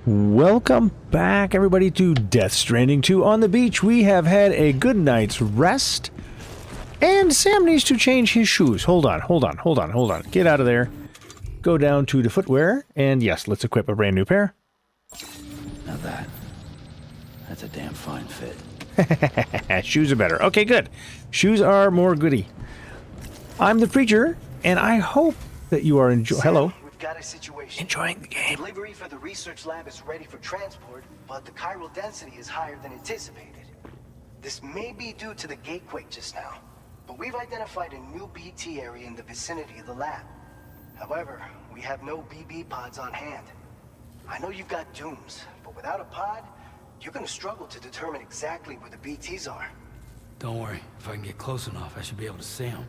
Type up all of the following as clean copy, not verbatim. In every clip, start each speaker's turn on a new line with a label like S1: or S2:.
S1: Welcome back, everybody, to Death Stranding 2 on the beach. We have had a good night's rest, and Sam needs to change his shoes. Hold on. Get out of there. Go down to the footwear, and yes, let's equip a brand new pair.
S2: Now that's a damn fine fit.
S1: Shoes are better. Okay, good. Shoes are more goody. I'm the preacher, and I hope that you are Hello.
S3: Got a situation.
S1: Enjoying the game.
S3: Delivery for the research lab is ready for transport, but the chiral density is higher than anticipated. This may be due to the gatequake just now, but we've identified a new BT area in the vicinity of the lab. However, we have no BB pods on hand. I know you've got dooms, but without a pod, you're gonna struggle to determine exactly where the BTs are.
S2: Don't worry, if I can get close enough, I should be able to see them.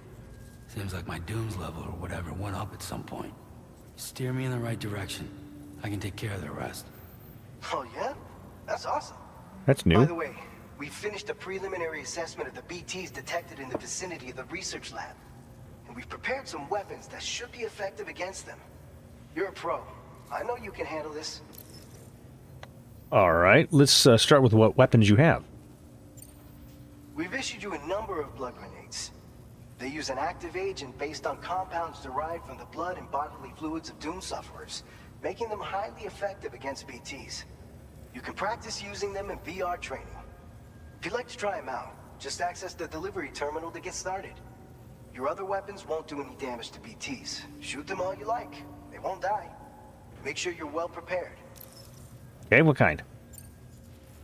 S2: Seems like my dooms level or whatever went up at some point. Steer me in the right direction. I can take care of the rest.
S3: Oh yeah? That's awesome.
S1: That's new.
S3: By the way, we finished a preliminary assessment of the BTs detected in the vicinity of the research lab. And we've prepared some weapons that should be effective against them. You're a pro. I know you can handle this.
S1: Alright, let's start with what weapons you have.
S3: We've issued you a number of blood grenades. They use an active agent based on compounds derived from the blood and bodily fluids of doom sufferers, making them highly effective against BTs. You can practice using them in VR training. If you'd like to try them out, just access the delivery terminal to get started. Your other weapons won't do any damage to BTs. Shoot them all you like. They won't die. Make sure you're well prepared.
S1: Okay, what kind?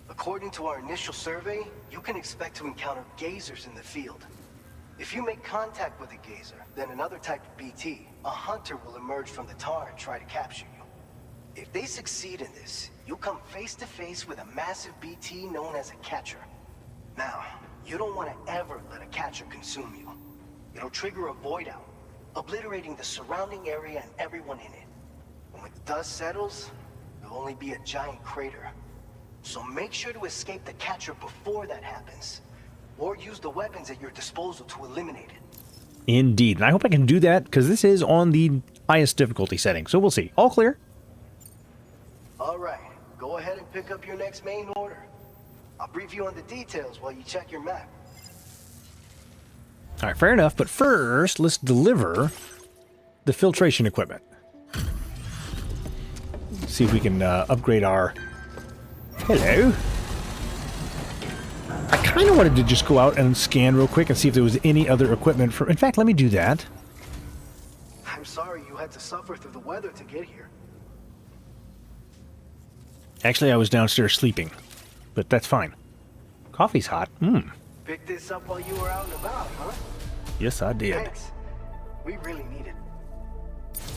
S3: According to our initial survey, you can expect to encounter gazers in the field. If you make contact with a gazer, then another type of BT, a hunter will emerge from the tar and try to capture you. If they succeed in this, you'll come face to face with a massive BT known as a catcher. Now, you don't want to ever let a catcher consume you. It'll trigger a void out, obliterating the surrounding area and everyone in it. When the dust settles, there'll only be a giant crater. So make sure to escape the catcher before that happens. Or use the weapons at your disposal to eliminate it.
S1: Indeed. And I hope I can do that, because this is on the highest difficulty setting. So we'll see. All clear?
S3: Alright. Go ahead and pick up your next main order. I'll brief you on the details while you check your map.
S1: Alright, fair enough. But first, let's deliver the filtration equipment. See if we can upgrade our... Hello. I kind of wanted to just go out and scan real quick and see if there was any other equipment for... In fact, let me do that.
S3: I'm sorry you had to suffer through the weather to get here.
S1: Actually, I was downstairs sleeping, but that's fine. Coffee's hot.
S3: Picked this up while you were out and about, huh?
S1: Yes, I did.
S3: Thanks. We really need it.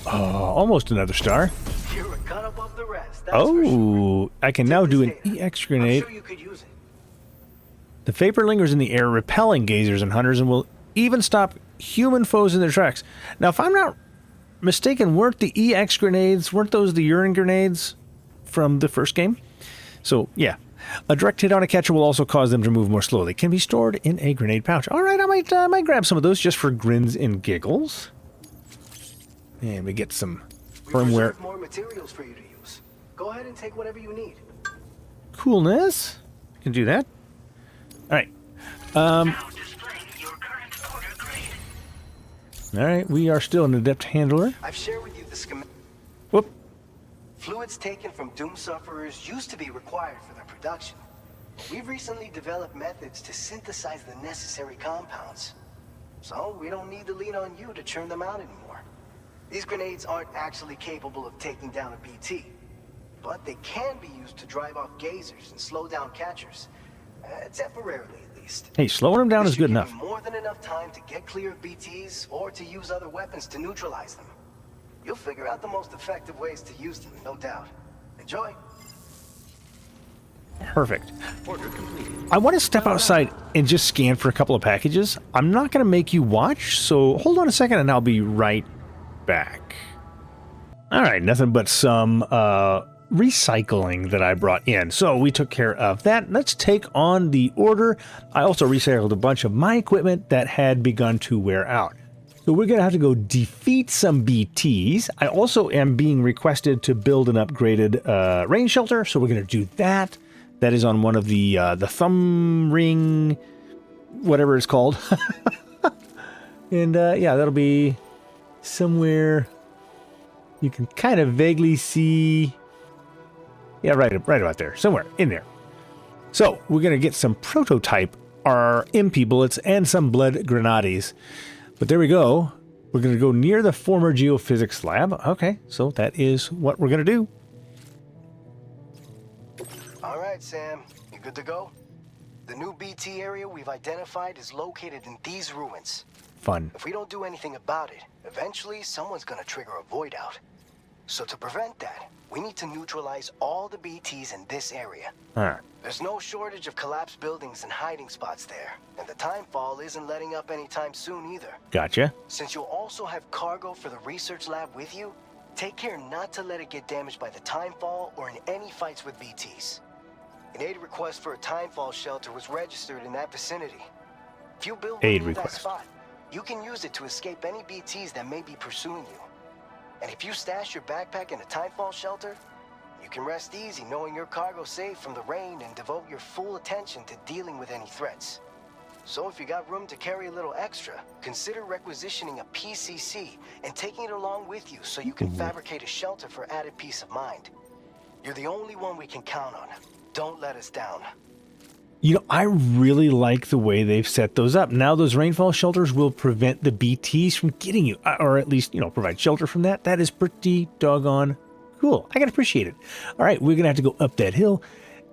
S1: Almost another star.
S3: You're a cut above the rest. That's for sure.
S1: I can now do an EX grenade.
S3: I'm sure you could use it.
S1: The vapor lingers in the air, repelling gazers and hunters, and will even stop human foes in their tracks. Now, if I'm not mistaken, weren't those the urine grenades from the first game? So, yeah. A direct hit on a catcher will also cause them to move more slowly. Can be stored in a grenade pouch. All right, I might grab some of those just for grins and giggles. And we get some firmware.
S3: Reserved more materials for you to use. Go ahead and take whatever you need.
S1: Coolness. Can do that. All right. All right, we are still an adept handler.
S3: I've shared with you the schematic.
S1: Whoop.
S3: Fluids taken from doom sufferers used to be required for their production. We've recently developed methods to synthesize the necessary compounds. So we don't need to lean on you to churn them out anymore. These grenades aren't actually capable of taking down a BT, but they can be used to drive off gazers and slow down catchers. Temporarily, at least.
S1: Hey, slowing them down is good enough.
S3: More than enough time to get clear of BTs or to use other weapons to neutralize them. You'll figure out the most effective ways to use them, no doubt. Enjoy.
S1: Perfect. I want to step outside and just scan for a couple of packages. I'm not going to make you watch, so hold on a second and I'll be right back. All right, nothing but some recycling that I brought in. So we took care of that. Let's take on the order. I also recycled a bunch of my equipment that had begun to wear out. So we're going to have to go defeat some BTs. I also am being requested to build an upgraded rain shelter, so we're going to do that. That is on one of the thumb ring, whatever it's called. And yeah, that'll be somewhere you can kind of vaguely see. Yeah, right about there, somewhere in there. So we're going to get some prototype, our MP bullets, and some blood grenades. But there we go. We're going to go near the former geophysics lab. Okay, so that is what we're going to do.
S3: All right, Sam. You good to go? The new BT area we've identified is located in these ruins.
S1: Fun.
S3: If we don't do anything about it, eventually someone's gonna trigger a void out. So to prevent that, we need to neutralize all the BTs in this area.
S1: Huh.
S3: There's no shortage of collapsed buildings and hiding spots there, and the timefall isn't letting up anytime soon either.
S1: Gotcha.
S3: Since you'll also have cargo for the research lab with you, take care not to let it get damaged by the timefall or in any fights with BTs. An aid request for a timefall shelter was registered in that vicinity. If you build
S1: Aid
S3: one in that
S1: request.
S3: spot, you can use it to escape any BTs that may be pursuing you. And if you stash your backpack in a timefall shelter, you can rest easy knowing your cargo's safe from the rain and devote your full attention to dealing with any threats. So if you got room to carry a little extra, consider requisitioning a PCC and taking it along with you so you can fabricate a shelter for added peace of mind. You're the only one we can count on. Don't let us down.
S1: You know, I really like the way they've set those up. Now those rainfall shelters will prevent the BTs from getting you, or at least, you know, provide shelter from that. That is pretty doggone cool. I can appreciate it. All right, we're going to have to go up that hill,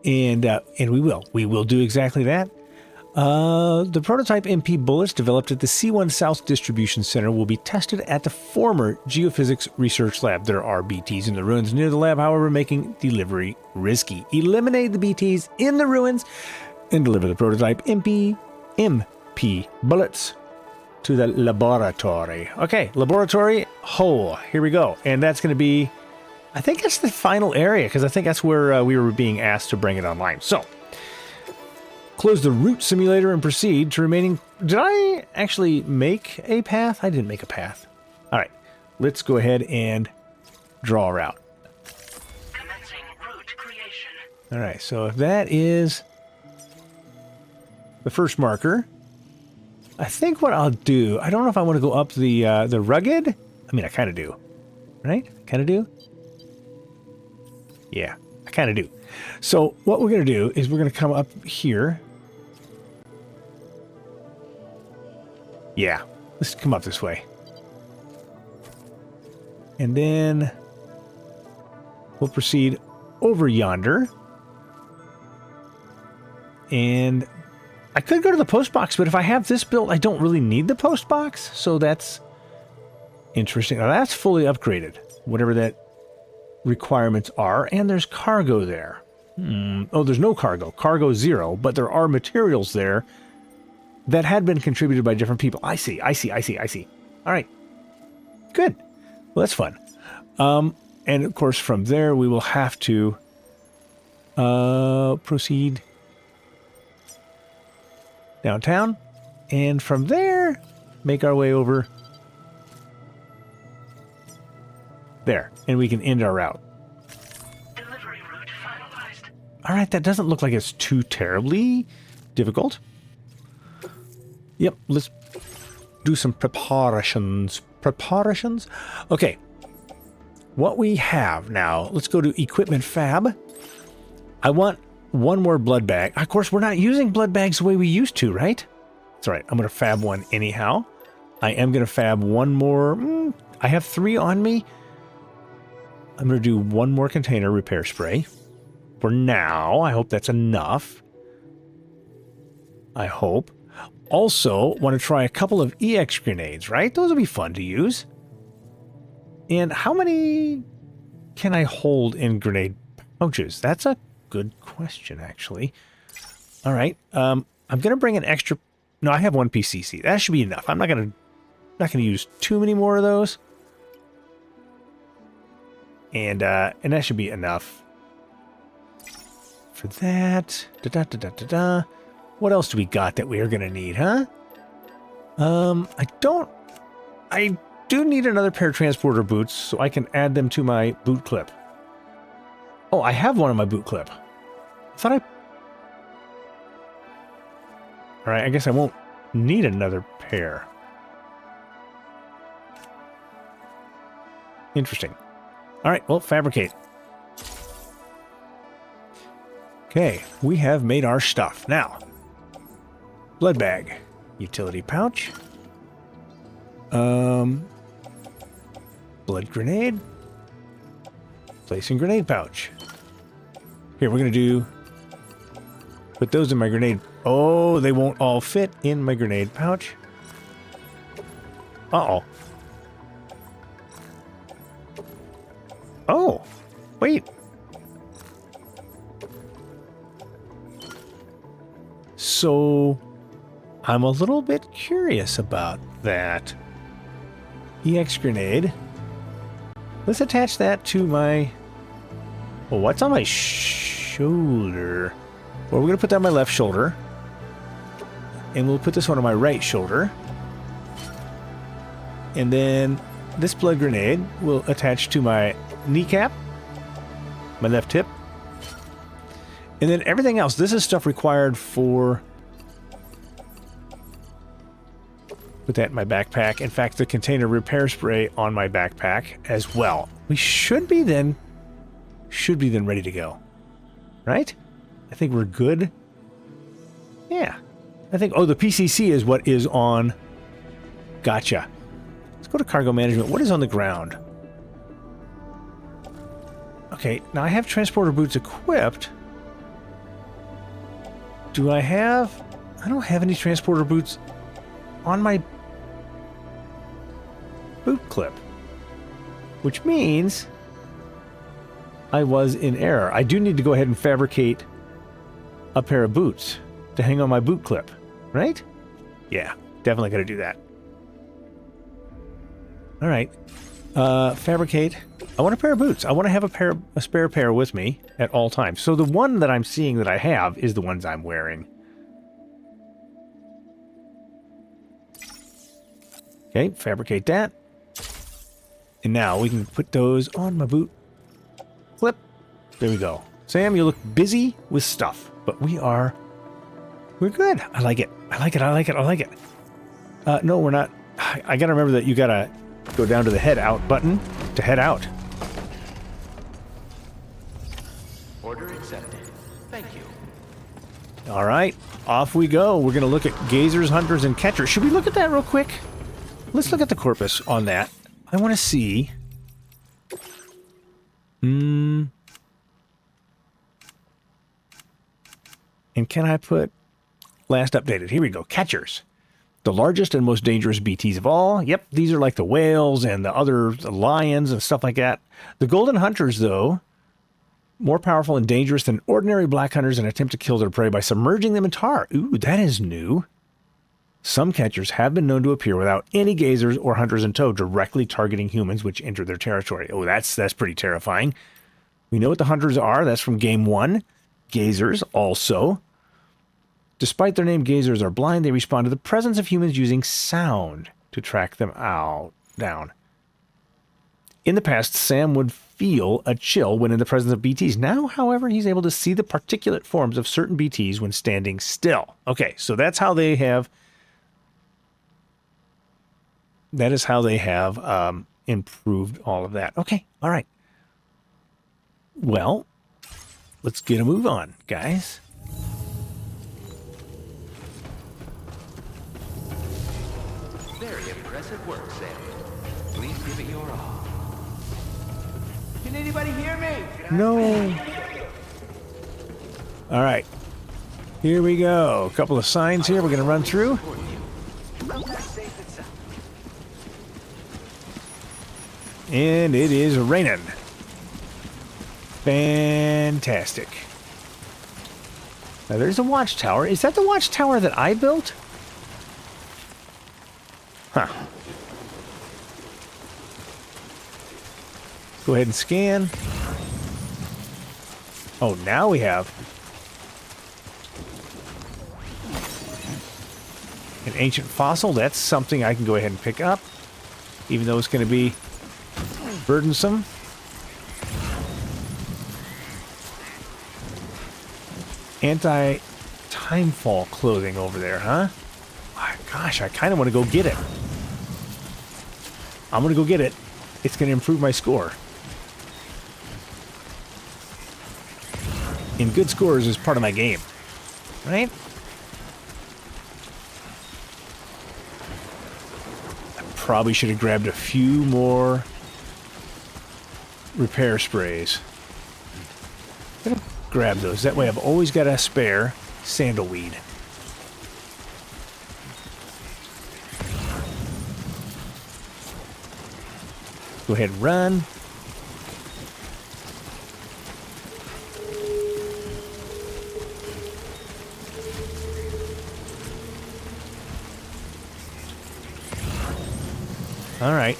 S1: and we will. We will do exactly that. The prototype MP bullets developed at the C1 South Distribution Center will be tested at the former Geophysics Research Lab. There are BTs in the ruins near the lab, however, making delivery risky. Eliminate the BTs in the ruins and deliver the prototype MP bullets to the laboratory. Okay, laboratory hole. Here we go. And that's going to be, I think that's the final area, because I think that's where we were being asked to bring it online. So, close the route simulator and proceed to remaining. Did I actually make a path? I didn't make a path. All right, let's go ahead and draw a route.
S4: Commencing route creation.
S1: All right, so if that is the first marker, I think what I'll do, I don't know if I want to go up the rugged. I mean, I kind of do, right? Kind of do. Yeah, I kind of do. So what we're going to do is we're going to come up here. Yeah, let's come up this way. And then we'll proceed over yonder. And I could go to the post box, but if I have this built, I don't really need the post box. So that's interesting. Now that's fully upgraded, whatever that requirements are. And there's cargo there. Oh, there's no cargo. Cargo 0, but there are materials there that had been contributed by different people. I see. All right. Good. Well, that's fun. And of course, from there, we will have to proceed downtown. And from there, make our way over there. And we can end our route.
S4: Delivery route finalized.
S1: All right, that doesn't look like it's too terribly difficult. Yep, let's do some preparations. Okay. What we have now, let's go to equipment fab. I want one more blood bag. Of course, we're not using blood bags the way we used to, right? That's all right. I'm going to fab one anyhow. I am going to fab one more. I have 3 on me. I'm going to do one more container repair spray. For now, I hope that's enough. I hope. Also, want to try a couple of EX grenades, right? Those will be fun to use. And how many can I hold in grenade pouches? That's a good question, actually. All right. I'm going to bring an extra. No, I have 1 PCC. That should be enough. I'm not going to use too many more of those. And that should be enough for that. What else do we got that we are going to need, huh? I don't I do need another pair of transporter boots so I can add them to my boot clip. Oh, I have one on my boot clip. I thought I... Alright, I guess I won't need another pair. Interesting. Alright, well, fabricate. Okay, we have made our stuff. Now, blood bag, utility pouch, blood grenade, placing grenade pouch. Here, we're going to do, put those in my grenade. Oh, they won't all fit in my grenade pouch. Uh-oh. Oh, wait. So, I'm a little bit curious about that. EX grenade. Let's attach that to my... Oh, what's on my shoulder? Well, we're going to put that on my left shoulder. And we'll put this one on my right shoulder. And then this blood grenade will attach to my kneecap, my left hip. And then everything else, this is stuff required for... Put that in my backpack. In fact, the container repair spray on my backpack as well. We should be then ready to go. Right? I think we're good. Yeah. I think, oh, the PCC is what is on... Gotcha. Let's go to cargo management. What is on the ground? Okay, now I have transporter boots equipped. Do I have... I don't have any transporter boots on my boot clip. Which means I was in error. I do need to go ahead and fabricate a pair of boots to hang on my boot clip. Right? Yeah, definitely got to do that. All right. Fabricate. I want a pair of boots. I want to have a spare pair with me at all times. So the one that I'm seeing that I have is the ones I'm wearing. Okay, fabricate that. And now we can put those on my boot clip. There we go. Sam, you look busy with stuff, but we're good. I like it. I like it. I like it. I like it. No, we're not. I gotta remember that you gotta go down to the head out button to head out.
S5: Order accepted. Thank you.
S1: All right, off we go. We're gonna look at gazers, hunters, and catchers. Should we look at that real quick? Let's look at the corpus on that. I want to see. And can I put last updated? Here we go. Catchers. The largest and most dangerous BTs of all. Yep, these are like the whales and the lions and stuff like that. The golden hunters, though, more powerful and dangerous than ordinary black hunters and attempt to kill their prey by submerging them in tar. Ooh, that is new. Some catchers have been known to appear without any gazers or hunters in tow, directly targeting humans which enter their territory. Oh, that's pretty terrifying. We know what the hunters are. That's from Game 1. Gazers also. Despite their name, gazers are blind. They respond to the presence of humans using sound to track them down. In the past, Sam would feel a chill when in the presence of BTs. Now, however, he's able to see the particulate forms of certain BTs when standing still. Okay, so that's how they have... That is how they have improved all of that. Okay, all right. Well, let's get a move on, guys.
S5: Very impressive work, Sam. Please give it your all.
S6: Can anybody hear me?
S1: No. All right. Here we go. A couple of signs here we're going to run through. And it is raining. Fantastic. Now there's a watchtower. Is that the watchtower that I built? Huh. Go ahead and scan. Oh, now we have an ancient fossil. That's something I can go ahead and pick up. even though it's going to be burdensome. Anti-timefall clothing over there, huh? Oh, gosh, I kind of want to go get it. I'm going to go get it. It's going to improve my score. And good scores is part of my game, right? I probably should have grabbed a few more repair sprays. I'm gonna grab those. That way I've always got a spare sandalweed. Go ahead and run. All right.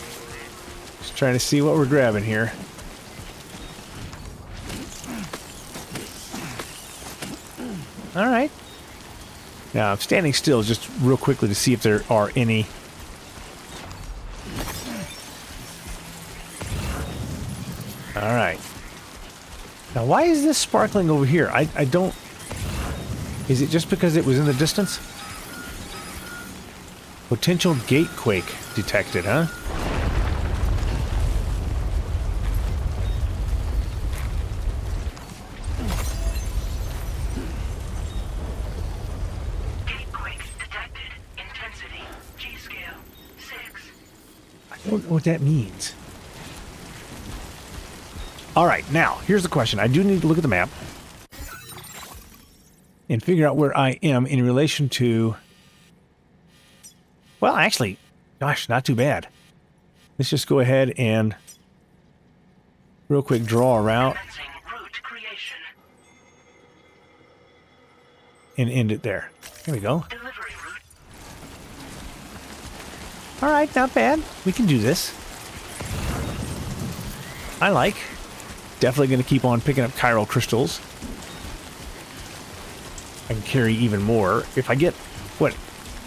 S1: Just trying to see what we're grabbing here. All right. Now, I'm standing still just real quickly to see if there are any. All right. Now, why is this sparkling over here? I don't... Is it just because it was in the distance? Potential gate quake detected, huh?
S4: Gate quake detected. Intensity. G-scale. 6.
S1: I don't know what that means. All right, now, here's the question. I do need to look at the map and figure out where I am in relation to... Well, actually, gosh, not too bad. Let's just go ahead and real quick draw a route
S4: Commencing route creation.
S1: and end it there. There we go.
S4: Delivery route.
S1: All right, not bad. We can do this. I like. Definitely going to keep on picking up chiral crystals. I can carry even more. If I get, what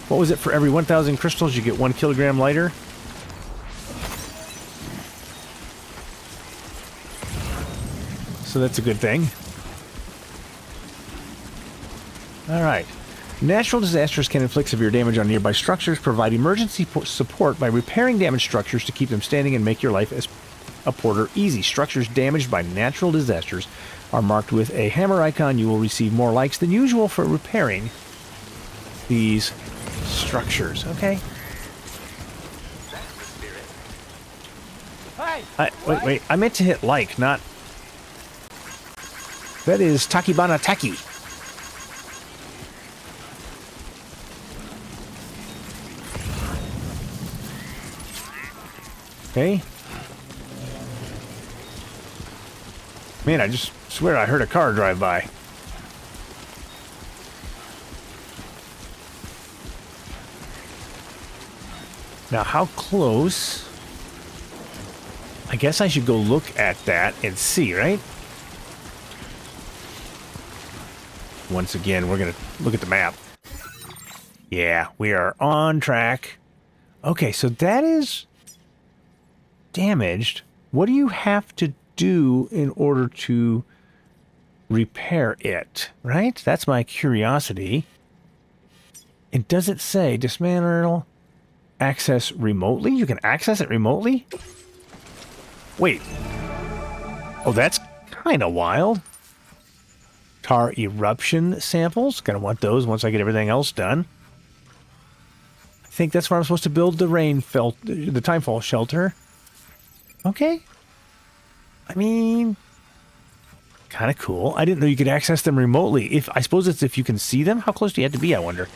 S1: was it? For every 1,000 crystals, you get 1 kilogram lighter. So that's a good thing. All right. Natural disasters can inflict severe damage on nearby structures. Provide emergency support by repairing damaged structures to keep them standing and make your life as a porter easy. Structures damaged by natural disasters are marked with a hammer icon. You will receive more likes than usual for repairing these structures. Okay.
S5: That's the spirit.
S6: Hey!
S1: Wait. I meant to hit like, not... That is Takibana Taki. Okay. Man, I just swear I heard a car drive by. Now, how close? I guess I should go look at that and see, right? Once again, we're going to look at the map. Yeah, we are on track. Okay, so that is damaged. What do you have to do in order to repair it, right? That's my curiosity. And does it say dismantle, access remotely? You can access it remotely? Wait. Oh, that's kind of wild. Tar eruption samples. Gonna want those once I get everything else done. I think that's where I'm supposed to build the the timefall shelter. Okay. I mean, kind of cool. I didn't know you could access them remotely. I suppose it's if you can see them. How close do you have to be, I wonder?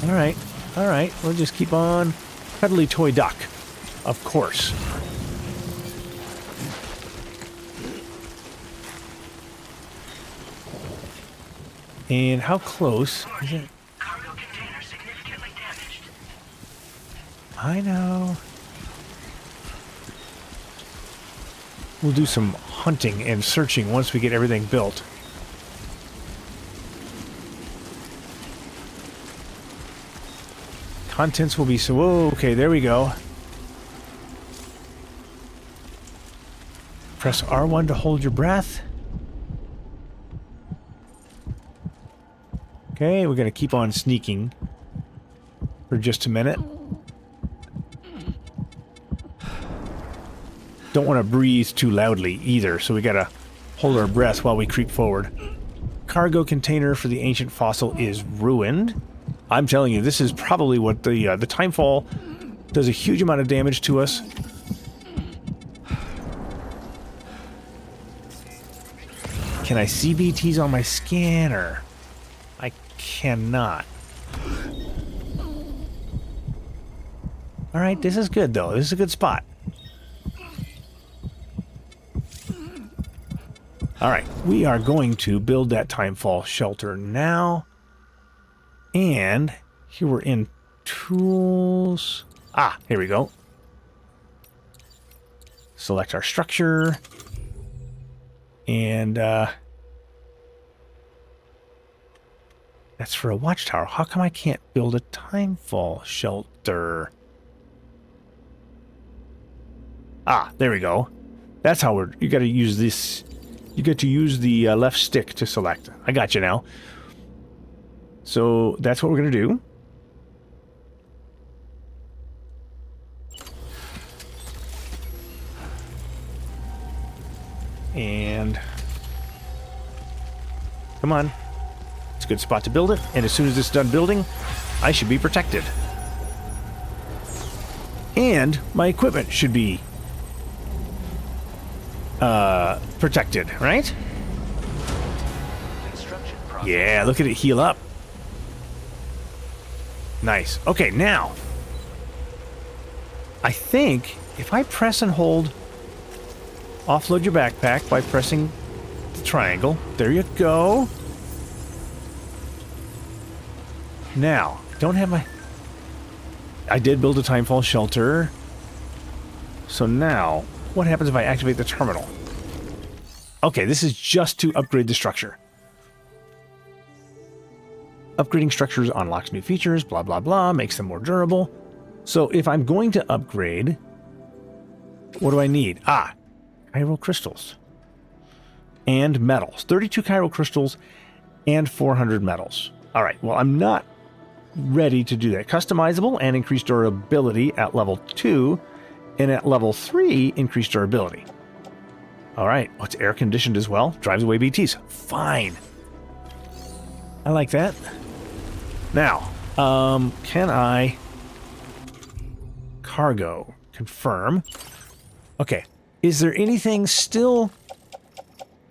S1: All right. We'll just keep on. Cuddly toy duck, of course. And how close is it?
S4: Cargo container significantly damaged.
S1: I know. We'll do some hunting and searching once we get everything built. Contents will be so... Whoa, okay, there we go. Press R1 to hold your breath. Okay, we're going to keep on sneaking for just a minute. Don't want to breathe too loudly either, so we got to hold our breath while we creep forward. Cargo container for the ancient fossil is ruined. I'm telling you, this is probably what the timefall does a huge amount of damage to us. Can I see BTs on my scanner? I cannot. Alright, this is good though. This is a good spot. Alright, we are going to build that timefall shelter now. And here we're in tools. Ah, here we go. Select our structure. And that's for a watchtower. How come I can't build a timefall shelter? Ah, there we go. That's how we're... You got to use this... You get to use the left stick to select. I got you now. So that's what we're going to do. And come on. It's a good spot to build it. And as soon as it's done building, I should be protected. And my equipment should be protected, right?
S5: Construction process.
S1: Yeah, look at it heal up. Nice. Okay, now I think if I press and hold offload your backpack by pressing the triangle. There you go. Now, don't have my... I did build a timefall shelter. So now, what happens if I activate the terminal? Okay, this is just to upgrade the structure. Upgrading structures unlocks new features, blah, blah, blah, makes them more durable. So if I'm going to upgrade, what do I need? Ah, chiral crystals. And metals. 32 chiral crystals and 400 metals. All right, well, I'm not ready to do that. Customizable and increased durability at level 2, and at level 3, increased durability. All right, oh, it's air conditioned as well. Drives away BTs. Fine. I like that. Now, can I... Cargo. Confirm. Okay. Is there anything still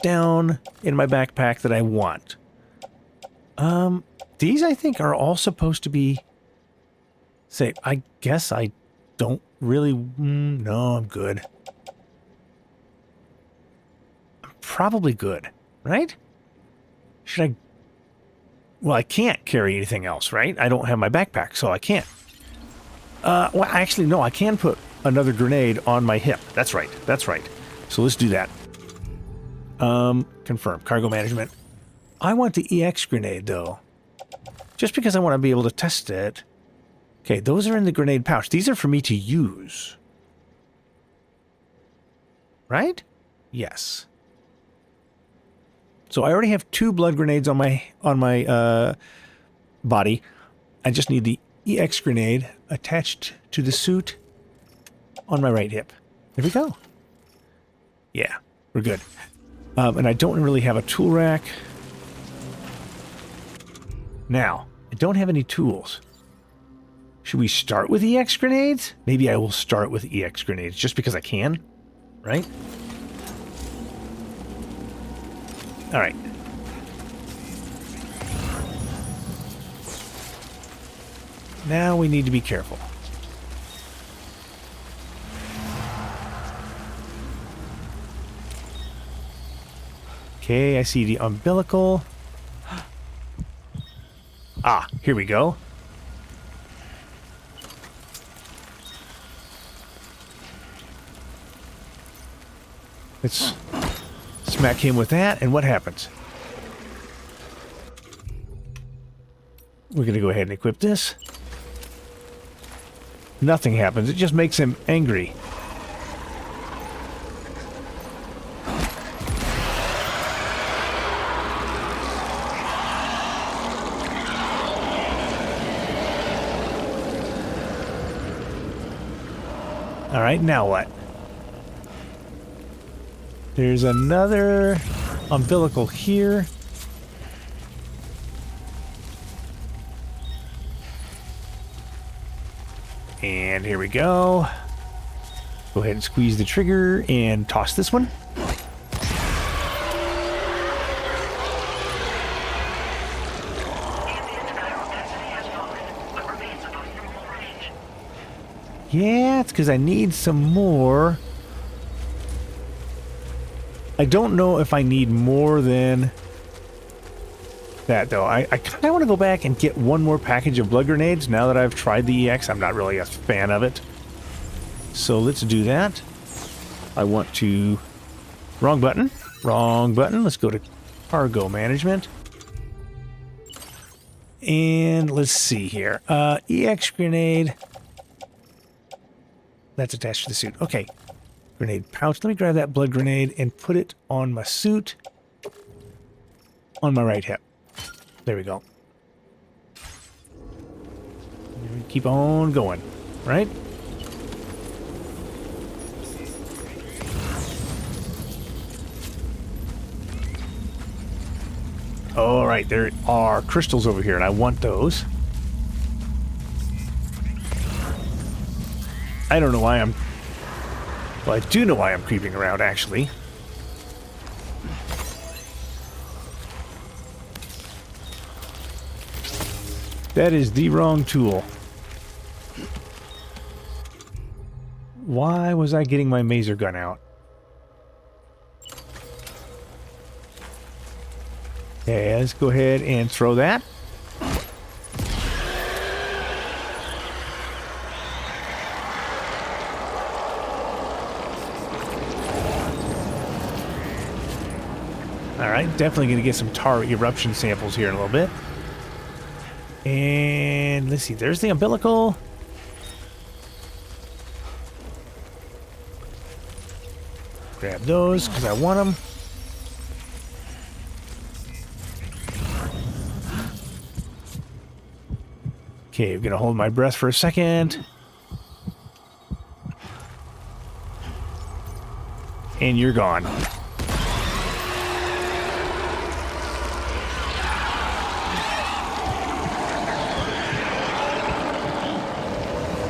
S1: down in my backpack that I want? These I think are all supposed to be... Say, I guess I don't really... no, I'm good. I'm probably good, right? Should I... Well, I can't carry anything else, right? I don't have my backpack, so I can't. Well, actually, no, I can put another grenade on my hip. That's right. That's right. So let's do that. Confirm. Cargo management. I want the EX grenade, though. Just because I want to be able to test it. Okay, those are in the grenade pouch. These are for me to use. Right? Yes. So I already have 2 blood grenades on my body. I just need the EX grenade attached to the suit on my right hip. There we go. Yeah, we're good. And I don't really have a tool rack. Now, I don't have any tools. Should we start with EX grenades? Maybe I will start with EX grenades just because I can, right? All right. Now we need to be careful. Okay, I see the umbilical. Ah, here we go. Let's smack him with that, and what happens? We're going to go ahead and equip this. nothing happens. It just makes him angry. All right, now what? There's another umbilical here. And here we go. Go ahead and squeeze the trigger and toss this one.
S4: Ambient chiral density has fallen, but remains above normal range.
S1: Yeah, it's because I need some more. I don't know if I need more than that, though. I kind of want to go back and get one more package of blood grenades now that I've tried the EX. I'm not really a fan of it. So let's do that. I want to... Wrong button. Wrong button. Let's go to cargo management. And let's see here. EX grenade. That's attached to the suit. Okay. Grenade pouch. Let me grab that blood grenade and put it on my suit. On my right hip. There we go. Keep on going, right? All right, there are crystals over here, and I want those. I don't know why I'm... Well, I do know why I'm creeping around, actually. That is the wrong tool. Why was I getting my maser gun out? Okay, let's go ahead and throw that. Alright, definitely going to get some tar eruption samples here in a little bit. And let's see, there's the umbilical. Grab those because I want them. Okay, I'm going to hold my breath for a second. And you're gone.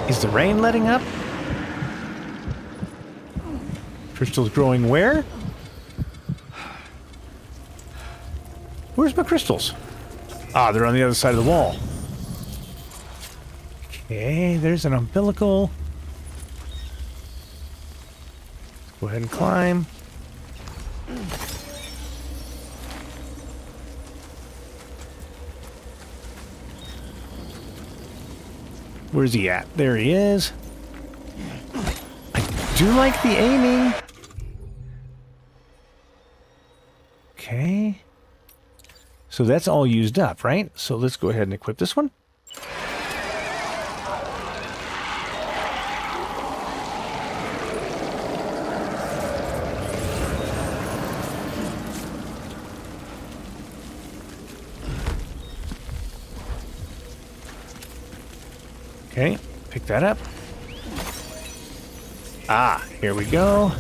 S1: Is the rain letting up? Crystals growing where? Where's my crystals? Ah, they're on the other side of the wall. Okay, there's an umbilical. Go ahead and climb. Where's he at? There he is. I do like the aiming. Okay. So that's all used up, right? So let's go ahead and equip this one. Okay, pick that up. Ah, here we go.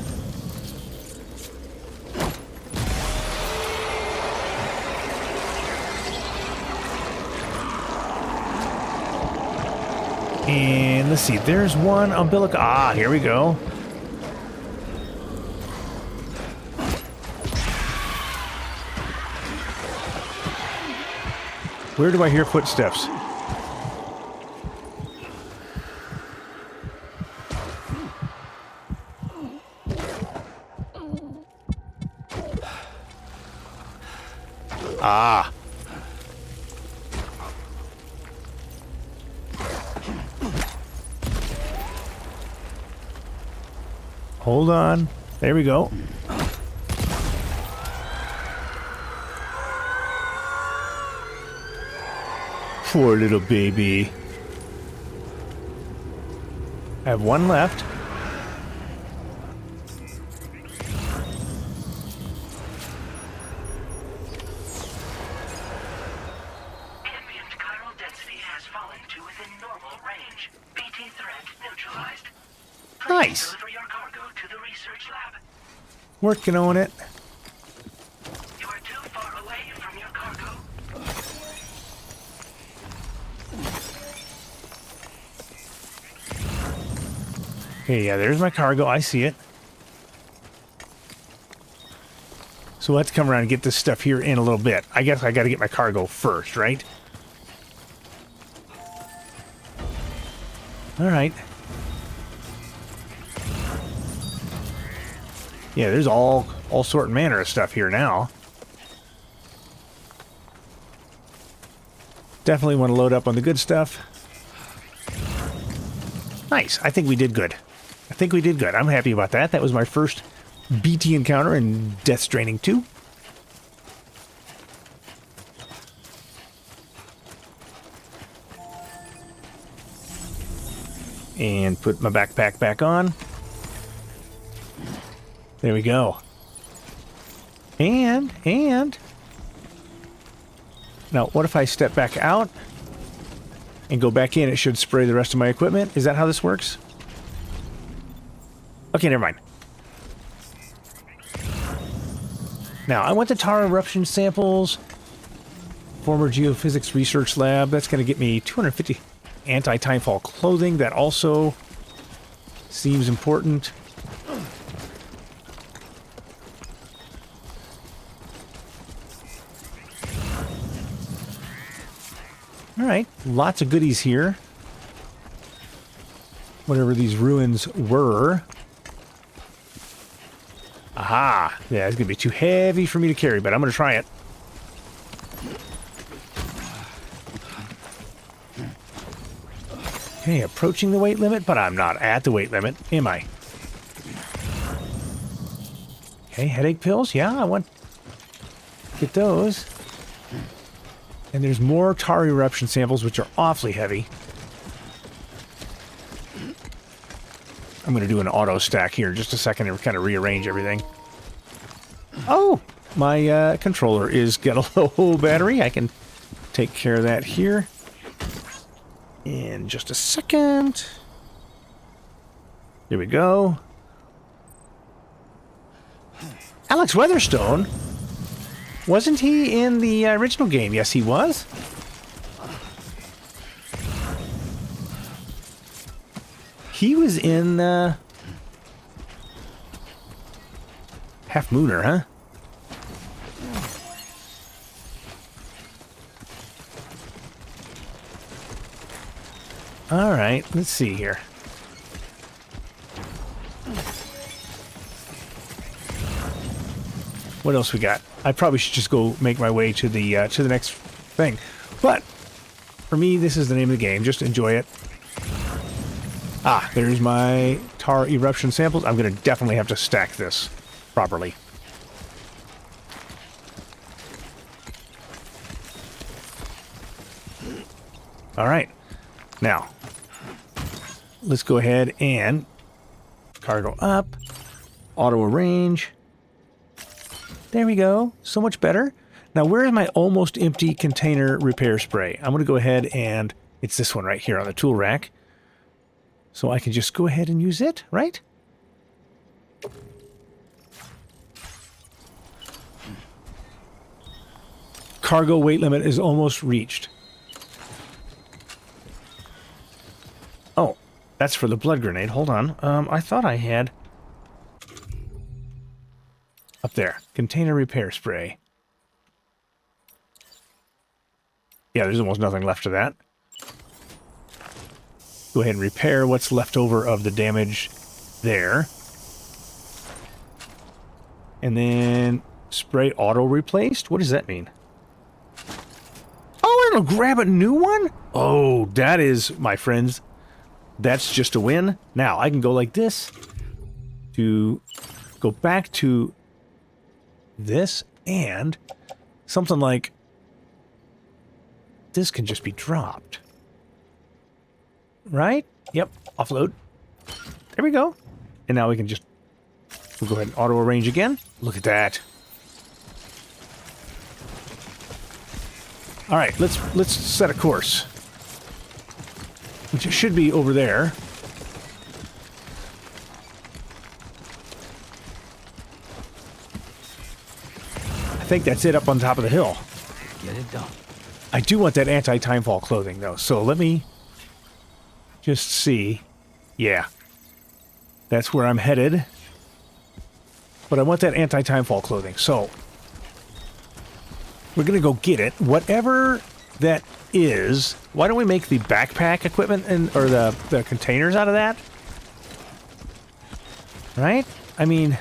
S1: And let's see, there's one umbilical. Ah, here we go. Where do I hear footsteps? Ah. Hold on. There we go. Poor little baby. I have one left.
S4: Ambient chiral density has fallen to within normal range. BT threat neutralized.
S1: Nice.
S4: Deliver your cargo to the research lab.
S1: Working on it.
S4: You are too far away from your cargo.
S1: Okay, yeah, there's my cargo. I see it. So let's come around and get this stuff here in a little bit. I guess I got to get my cargo first, right? All right. Yeah, there's all sort and manner of stuff here now. Definitely want to load up on the good stuff. Nice. I think we did good. I think we did good. I'm happy about that. That was my first BT encounter in Death Stranding 2. And put my backpack back on. There we go. And now what if I step back out and go back in? It should spray the rest of my equipment. Is that how this works? Okay, never mind. Now, I want the tar eruption samples. Former geophysics research lab. That's going to get me 250 anti-timefall clothing. That also seems important. All right, lots of goodies here. Whatever these ruins were. Aha! Yeah, it's going to be too heavy for me to carry, but I'm going to try it. Okay, approaching the weight limit, but I'm not at the weight limit, am I? Okay, headache pills. Yeah, I want to get those. And there's more tar eruption samples, which are awfully heavy. I'm going to do an auto stack here in just a second and kind of rearrange everything. Oh, my controller is got a low battery. I can take care of that here in just a second. There we go. Alex Weatherstone? Wasn't he in the original game? Yes, he was. He was in Half Mooner, huh? All right, let's see here. What else we got? I probably should just go make my way to the next thing. But for me, this is the name of the game. Just enjoy it. Ah, there's my tar eruption samples. I'm going to definitely have to stack this properly. All right. Now, let's go ahead and cargo up, auto arrange. There we go. So much better. Now, where is my almost empty container repair spray? I'm going to go ahead and it's this one right here on the tool rack. So I can just go ahead and use it, right? Cargo weight limit is almost reached. Oh, that's for the blood grenade. Hold on. I thought I had... Up there. Container repair spray. Yeah, there's almost nothing left of that. Go ahead and repair what's left over of the damage there. And then spray auto replaced? What does that mean? Oh, it'll grab a new one? Oh, that is, my friends, that's just a win. Now, I can go like this to go back to this, and something like this can just be dropped. Right? Yep. Offload. There we go. And now we can just... We'll go ahead and auto-arrange again. Look at that. All right, let's set a course. Which should be over there. I think that's it up on top of the hill.
S2: Get it done.
S1: I do want that anti-timefall clothing, though, so let me just see. Yeah. That's where I'm headed. But I want that anti-timefall clothing, so we're going to go get it. Whatever that is, why don't we make the backpack equipment or the containers out of that? Right? I mean,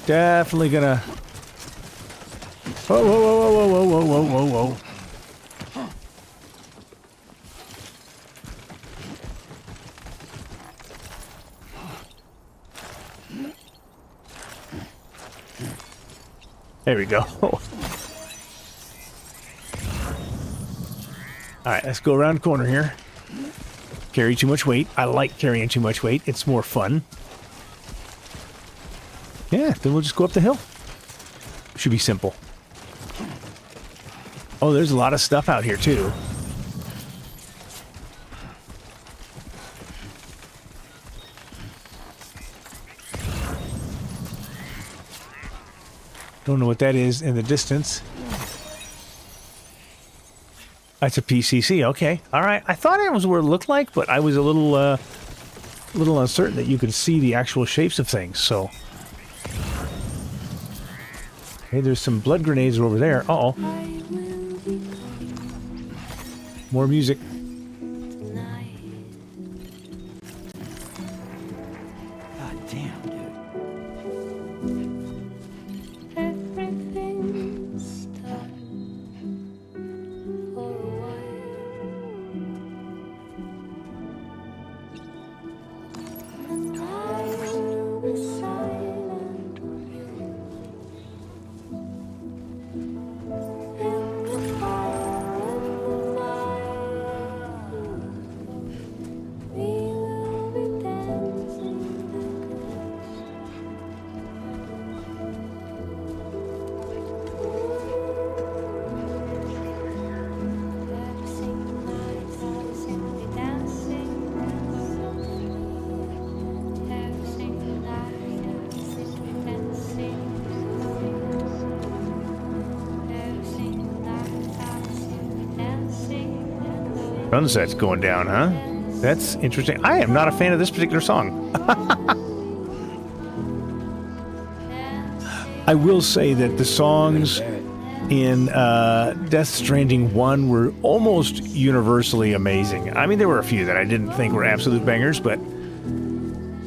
S1: definitely going to... Whoa, whoa, whoa, whoa, whoa, whoa, whoa, whoa, whoa. There we go. Alright, let's go around the corner here. Carry too much weight. I like carrying too much weight. It's more fun. Yeah, then we'll just go up the hill. Should be simple. Oh, there's a lot of stuff out here, too. Don't know what that is in the distance. That's a PCC. Okay. All right. I thought it was what it looked like, but I was a little uncertain that you could see the actual shapes of things. So, okay, there's some blood grenades over there. Uh-oh. More music.
S2: God damn, dude.
S1: Sunset's going down, huh? That's interesting. I am not a fan of this particular song. I will say that the songs in Death Stranding 1 were almost universally amazing. I mean, there were a few that I didn't think were absolute bangers, but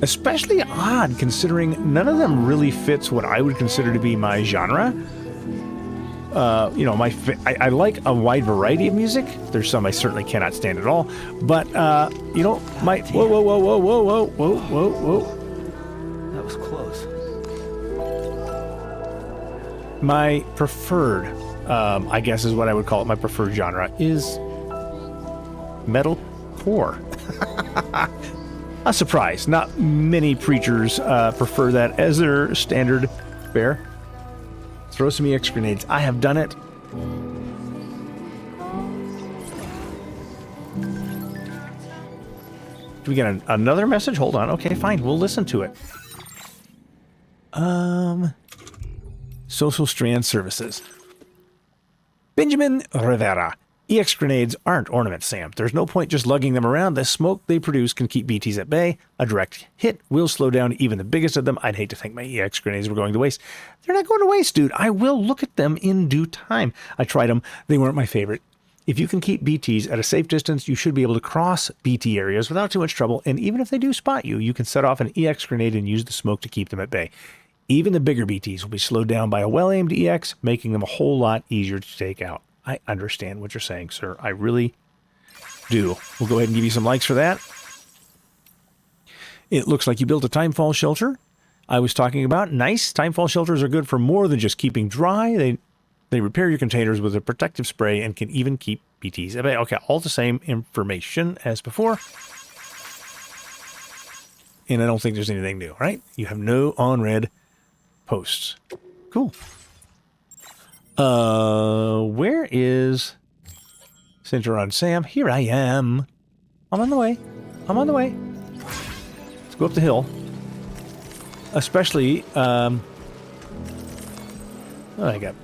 S1: especially odd considering none of them really fits what I would consider to be my genre. You know, I like a wide variety of music. There's some I certainly cannot stand at all. But, you know, my... Whoa, whoa, whoa, whoa, whoa, whoa, whoa, whoa, whoa.
S2: That was close.
S1: My preferred, I guess is what I would call it, my preferred genre is metalcore. A surprise. Not many preachers prefer that as their standard fare. Throw some EX grenades. I have done it. Do we get another message? Hold on. Okay, fine. We'll listen to it. Social Strand Services. Benjamin Rivera. EX grenades aren't ornaments, Sam. There's no point just lugging them around. The smoke they produce can keep BTs at bay. A direct hit will slow down even the biggest of them. I'd hate to think my EX grenades were going to waste. They're not going to waste, dude. I will look at them in due time. I tried them. They weren't my favorite. If you can keep BTs at a safe distance, you should be able to cross BT areas without too much trouble. And even if they do spot you, you can set off an EX grenade and use the smoke to keep them at bay. Even the bigger BTs will be slowed down by a well-aimed EX, making them a whole lot easier to take out. I understand what you're saying, sir. I really do. We'll go ahead and give you some likes for that. It looks like you built a timefall shelter I was talking about. Nice. Timefall shelters are good for more than just keeping dry. They repair your containers with a protective spray and can even keep BTs. Okay, all the same information as before. And I don't think there's anything new, right? You have no on-red posts. Cool. Where is Center on Sam? Here I am. I'm on the way. I'm on the way. Let's go up the hill. Especially, oh, I got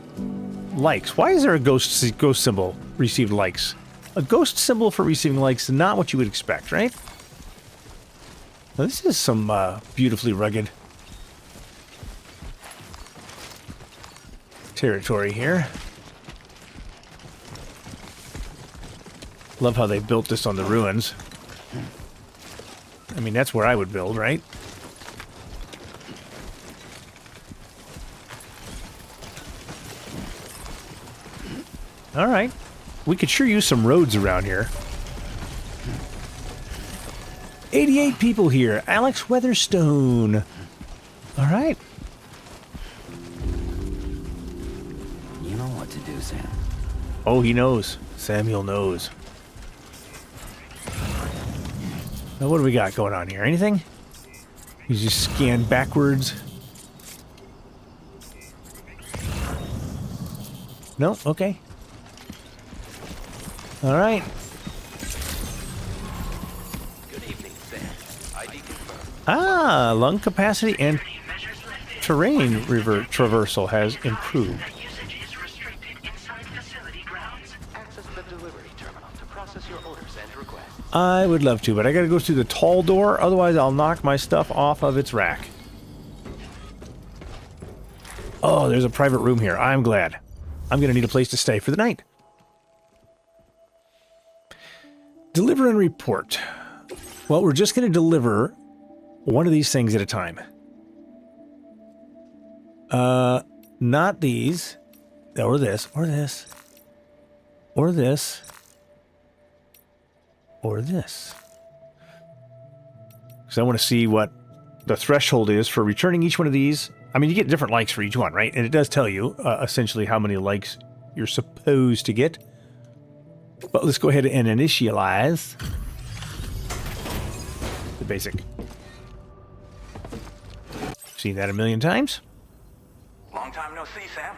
S1: likes. Why is there a ghost symbol? Received likes. A ghost symbol for receiving likes is not what you would expect, right? Now, this is some beautifully rugged territory here. Love how they built this on the ruins. I mean, that's where I would build, right? All right. We could sure use some roads around here. 88 people here. Alex Weatherstone. All right.
S2: You know what to do, Sam.
S1: Oh, he knows. Samuel knows. Now, what do we got going on here? Anything? You just scan backwards. No? Okay. All right.
S5: Good evening, Sam. ID confirmed.
S1: Ah, lung capacity and terrain traversal has improved.
S4: Usage is restricted inside facility grounds.
S5: Access the delivery terminal to process your orders and requests.
S1: I would love to, but I gotta go through the tall door, otherwise I'll knock my stuff off of its rack. Oh, there's a private room here. I'm glad. I'm gonna need a place to stay for the night. Deliver and report. Well, we're just gonna deliver one of these things at a time. Not these. Or this, or this. Or this. Or this. Because I want to see what the threshold is for returning each one of these. I mean, you get different likes for each one, right? And it does tell you essentially how many likes you're supposed to get. But let's go ahead and initialize the basic. Seen that a million times.
S7: Long time no see, Sam.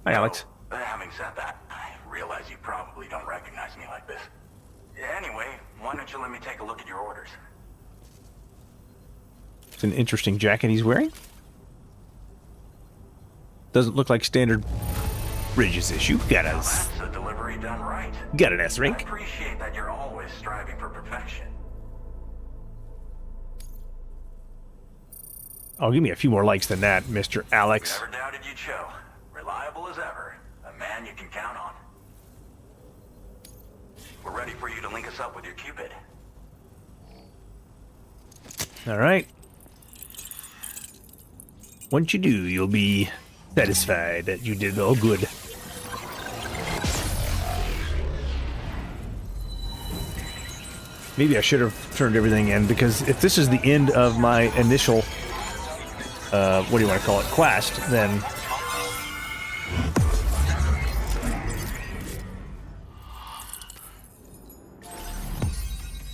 S1: Hi, Alex.
S7: Having said that, I realize you probably don't recognize me like this. Anyway, why don't you let me take a look at your orders?
S1: It's an interesting jacket he's wearing. Doesn't look like standard Bridges issue. Got
S7: Now
S1: us.
S7: that's a delivery done right.
S1: Got an
S7: I
S1: S-Rink.
S7: appreciate that you're always striving for perfection.
S1: Oh, give me a few more likes than that, Mr. Alex.
S7: Never doubted you'd show. Reliable as ever. A man you can count on. We're ready for you to link us up with your Cupid.
S1: All right. Once you do, you'll be satisfied that you did all good. Maybe I should have turned everything in, because if this is the end of my initial, what do you want to call it, quest, then...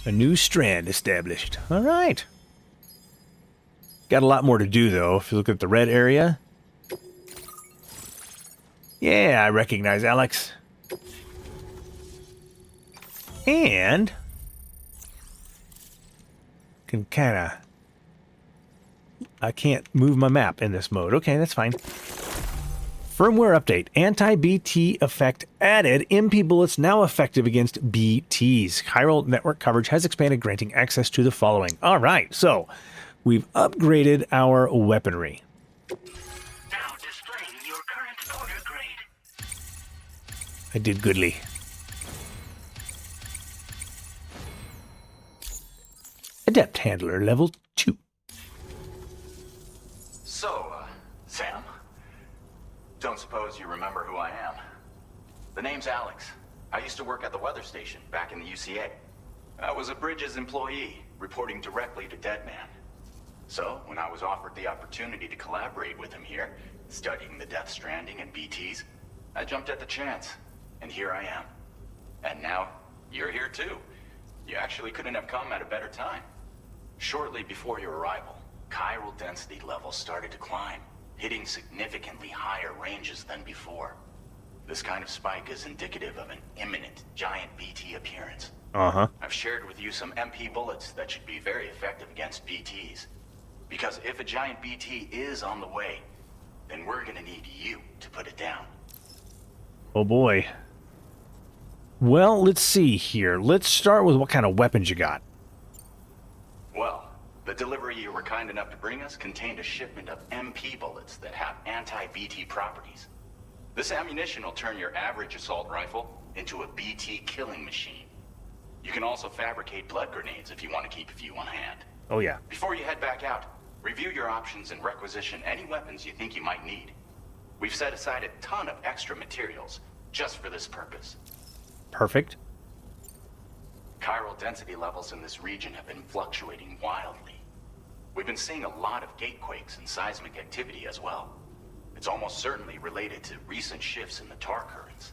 S1: A new strand established. All right. Got a lot more to do, though, if you look at the red area. Yeah, I recognize Alex. And... can kinda... I can't move my map in this mode. Okay, that's fine. Firmware update. Anti-BT effect added. MP bullets now effective against BTs. Chiral network coverage has expanded, granting access to the following. All right, so we've upgraded our weaponry.
S4: Now displaying your current order grade.
S1: I did goodly. Adept handler level 2.
S7: So, Sam, don't suppose you remember who I am? The name's Alex. I used to work at the weather station back in the UCA. I was a Bridges employee, reporting directly to Deadman. So, when I was offered the opportunity to collaborate with him here, studying the Death Stranding and BTs, I jumped at the chance, and here I am. And now, you're here too. You actually couldn't have come at a better time. Shortly before your arrival, chiral density levels started to climb, hitting significantly higher ranges than before. This kind of spike is indicative of an imminent giant BT appearance.
S1: Uh-huh.
S7: I've shared with you some MP bullets that should be very effective against BTs. Because if a giant BT is on the way, then we're gonna need you to put it down.
S1: Oh boy. Well, let's see here. Let's start with what kind of weapons you got.
S7: Well, the delivery you were kind enough to bring us contained a shipment of MP bullets that have anti-BT properties. This ammunition will turn your average assault rifle into a BT killing machine. You can also fabricate blood grenades if you want to keep a few on hand.
S1: Oh yeah.
S7: Before you head back out, review your options and requisition any weapons you think you might need. We've set aside a ton of extra materials just for this purpose.
S1: Perfect.
S7: Chiral density levels in this region have been fluctuating wildly. We've been seeing a lot of gatequakes and seismic activity as well. It's almost certainly related to recent shifts in the tar currents.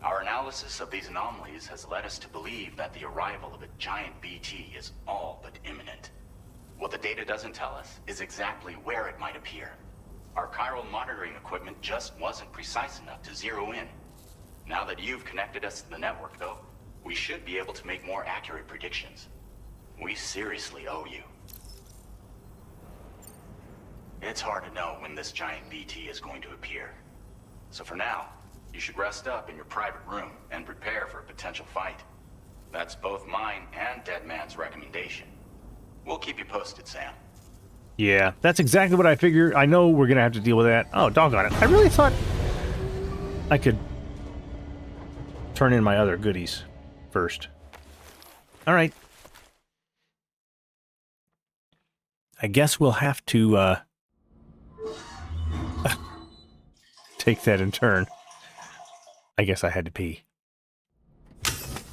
S7: Our analysis of these anomalies has led us to believe that the arrival of a giant BT is all but imminent. What the data doesn't tell us is exactly where it might appear. Our chiral monitoring equipment just wasn't precise enough to zero in. Now that you've connected us to the network, though, we should be able to make more accurate predictions. We seriously owe you. It's hard to know when this giant BT is going to appear. So for now, you should rest up in your private room and prepare for a potential fight. That's both mine and Deadman's recommendation. We'll keep you posted, Sam.
S1: Yeah, that's exactly what I figured. I know we're gonna have to deal with that. Oh, doggone it. I really thought I could turn in my other goodies first. Alright. I guess we'll have to, take that in turn. I guess I had to pee.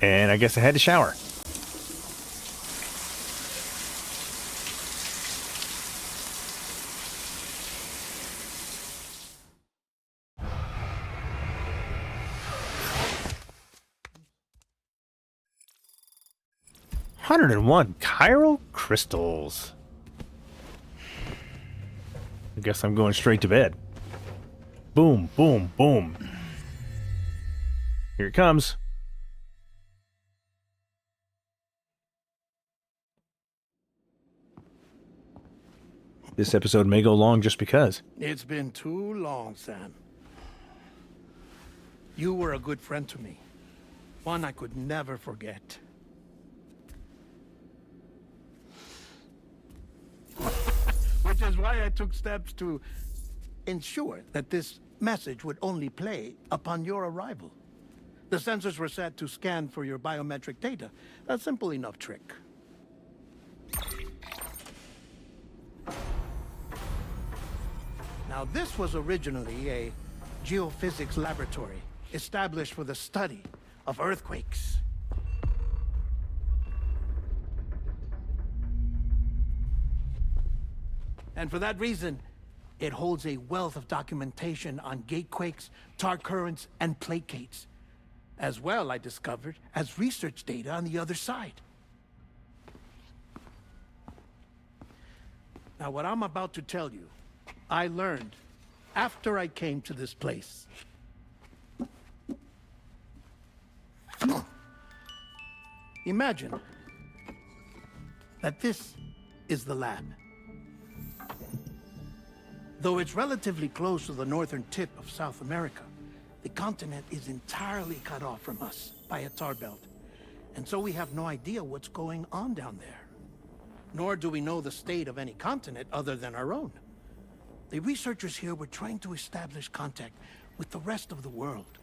S1: And I guess I had to shower. $101 chiral crystals. I guess I'm going straight to bed. Boom, boom, boom. Here it comes. This episode may go long just because.
S8: It's been too long, Sam. You were a good friend to me. One I could never forget. Which is why I took steps to ensure that this message would only play upon your arrival. The sensors were set to scan for your biometric data. A simple enough trick. Now, this was originally a geophysics laboratory established for the study of earthquakes. And for that reason, it holds a wealth of documentation on gatequakes, tar currents, and placates. As well, I discovered, as research data on the other side. Now, what I'm about to tell you, I learned after I came to this place. Imagine that this is the lab. Though it's relatively close to the northern tip of South America, the continent is entirely cut off from us by a tar belt. And so we have no idea what's going on down there. Nor do we know the state of any continent other than our own. The researchers here were trying to establish contact with the rest of the world.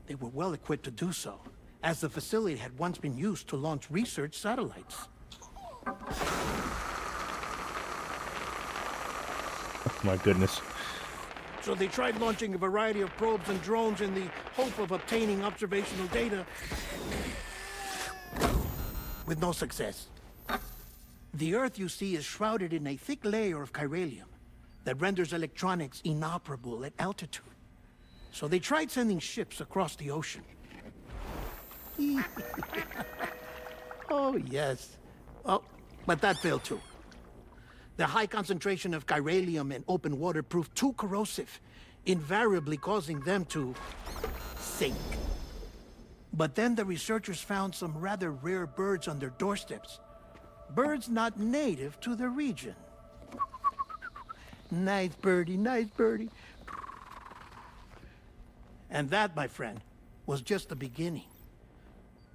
S8: They were well equipped to do so, as the facility had once been used to launch research satellites.
S1: Oh my goodness.
S8: So they tried launching a variety of probes and drones in the hope of obtaining observational data, with no success. The Earth, you see, is shrouded in a thick layer of chiralium that renders electronics inoperable at altitude. So they tried sending ships across the ocean. Oh, yes. Oh, but that failed too. The high concentration of chiralium in open water proved too corrosive, invariably causing them to sink. But then the researchers found some rather rare birds on their doorsteps. Birds not native to the region. Nice birdie, nice birdie. And that, my friend, was just the beginning.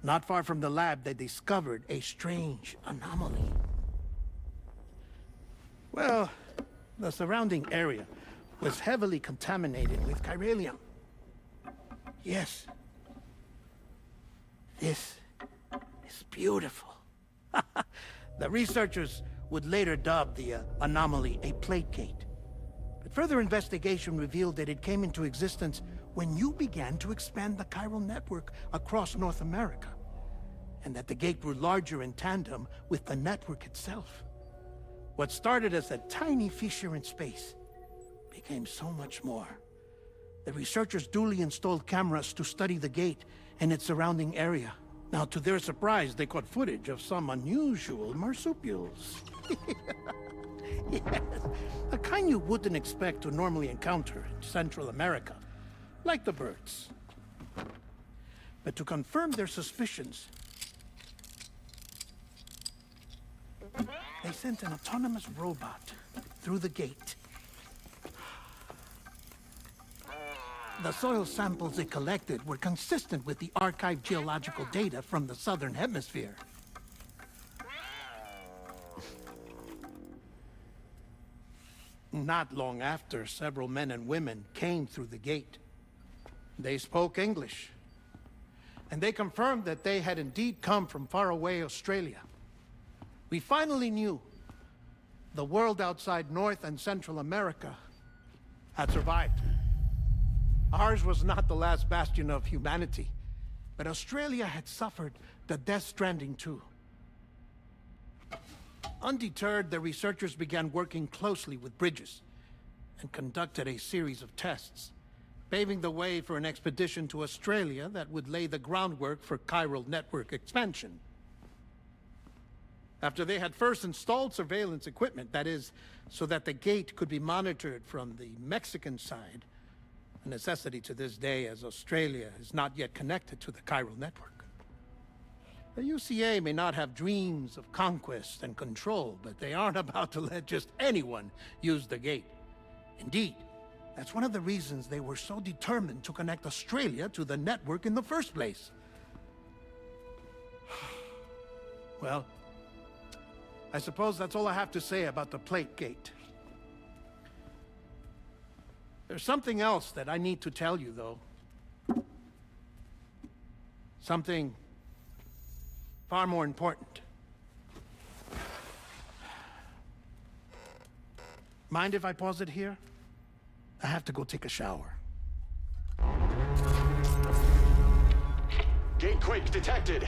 S8: Not far from the lab, they discovered a strange anomaly. Well, the surrounding area was heavily contaminated with chiralium. Yes. This is beautiful. The researchers would later dub the anomaly a plate gate. But further investigation revealed that it came into existence when you began to expand the chiral network across North America, and that the gate grew larger in tandem with the network itself. What started as a tiny fissure in space became so much more. The researchers duly installed cameras to study the gate and its surrounding area. Now, to their surprise, they caught footage of some unusual marsupials. Yes, a kind you wouldn't expect to normally encounter in Central America, like the birds. But to confirm their suspicions, they sent an autonomous robot through the gate. The soil samples it collected were consistent with the archived geological data from the southern hemisphere. Not long after, several men and women came through the gate. They spoke English, and they confirmed that they had indeed come from faraway Australia. We finally knew the world outside North and Central America had survived. Ours was not the last bastion of humanity, but Australia had suffered the death stranding too. Undeterred, the researchers began working closely with Bridges and conducted a series of tests, paving the way for an expedition to Australia that would lay the groundwork for chiral network expansion. After they had first installed surveillance equipment, that is, so that the gate could be monitored from the Mexican side, a necessity to this day as Australia is not yet connected to the chiral network. The UCA may not have dreams of conquest and control, but they aren't about to let just anyone use the gate. Indeed, that's one of the reasons they were so determined to connect Australia to the network in the first place. Well, I suppose that's all I have to say about the plate gate. There's something else that I need to tell you, though. Something far more important. Mind if I pause it here? I have to go take a shower.
S7: Gatequake detected.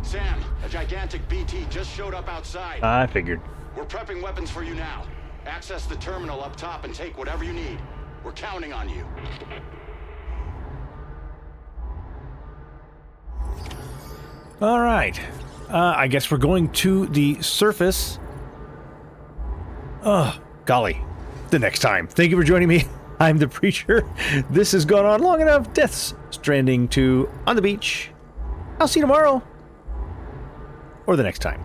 S7: Sam, a gigantic BT just showed up outside.
S1: I figured.
S7: We're prepping weapons for you now. Access the terminal up top and take whatever you need. We're counting on you.
S1: All right. I guess we're going to the surface. Oh, golly. The next time. Thank you for joining me. I'm the Preacher. This has gone on long enough. Death's Stranding 2 on the beach. I'll see you tomorrow. Or the next time.